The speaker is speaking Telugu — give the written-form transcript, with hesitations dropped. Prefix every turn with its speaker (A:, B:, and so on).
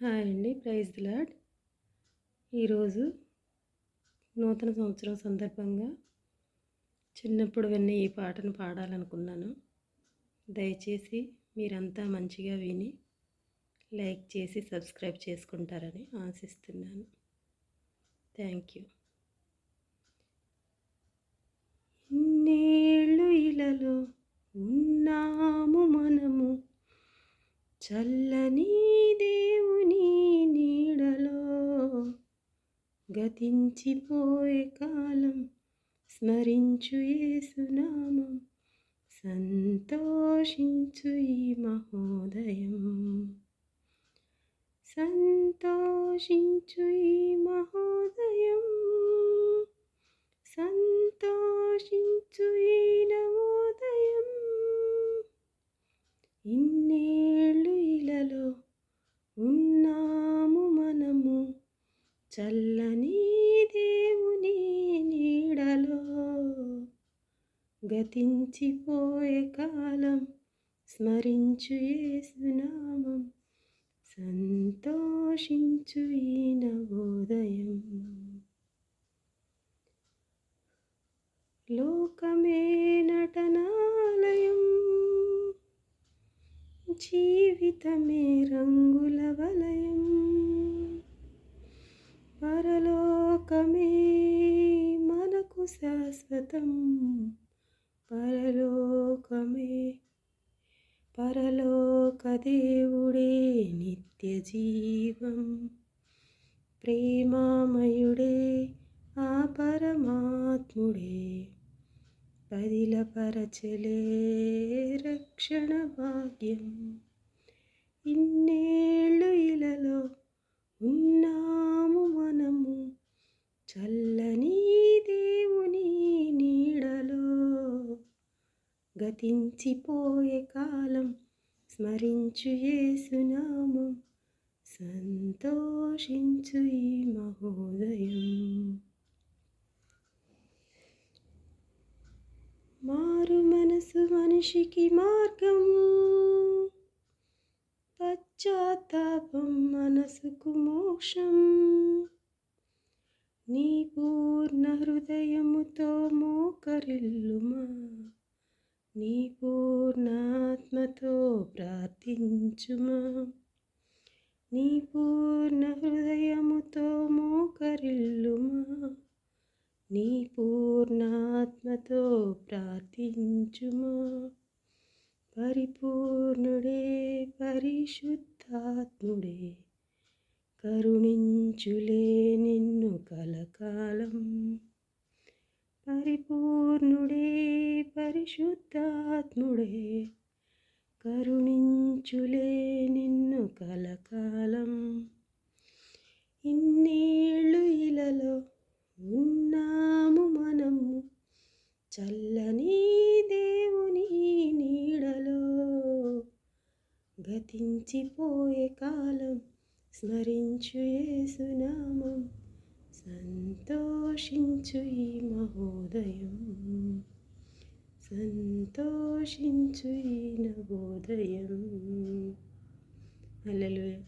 A: హాయ్ అండి. Praise the lord. ఈరోజు నూతన సంవత్సరం సందర్భంగా చిన్నప్పుడు విన్న ఈ పాటను పాడాలనుకున్నాను. దయచేసి మీరంతా మంచిగా విని లైక్ చేసి సబ్స్క్రైబ్ చేసుకుంటారని ఆశిస్తున్నాను. Thank you. ఇన్నేళ్ళు ఇలలో ఉన్నాము మనము, చల్లని దేవుని నీడలో, గతించిపోయే కాలం స్మరించు యేసునామం, సంతోషించు ఈ మహోదయం, సంతోషించు ఈ మహోదయం, సంతోషించు ఈ నవోదయం. ఇన్నేళ్ళు ఇలలో ఉన్నాము మనము, చల్లని దేవుని నీడలో, గతించిపోయే కాలం స్మరించు యేసునామం, సంతోషించు ఈ నవోదయం. లోకమే నటనాలయం, జీవితమే రంగుల వలయం, పరలోకమే మనకు శాశ్వతం, పరలోకమే పరలోక దేవుడే నిత్య జీవం, ప్రేమామయుడే ఆ పరమాత్ముడే, పదిలపరచలే రక్షణ భాగ్యం. ఇన్నేళ్ళు ఇలలో ఉన్నాము మనము, చల్లని దేవుని నీడలో, గతించిపోయే కాలం స్మరించు యేసునామం, సంతోషించు ఈ మహోదయం. మారు మనసు మనిషికి మార్గం, పశ్చాత్తాపం మనసుకు మోక్షం, నీ పూర్ణ హృదయముతో మోకరిల్లుమా, నీ పూర్ణాత్మతో ప్రార్థించుమా, నీ పూర్ణ హృదయముతో మోకరిల్లుమా, నీ పూర్ణాత్మతో ప్రార్థించుమా. పరిపూర్ణుడే పరిశుద్ధాత్ముడే, కరుణించులే నిన్ను కలకాలం, పరిపూర్ణుడే పరిశుద్ధాత్ముడే, కరుణించులే నిన్ను కలకాలం. ఇన్నేళ్ళు ఇలలో ఉన్నాము మనము, చల్లని దేవుని నీడలో, గతించిపోయే కాలం స్మరించు యేసునామం, సంతోషించు ఈ మహోదయం, సంతోషించు ఈ నవోదయం. హల్లెలూయా.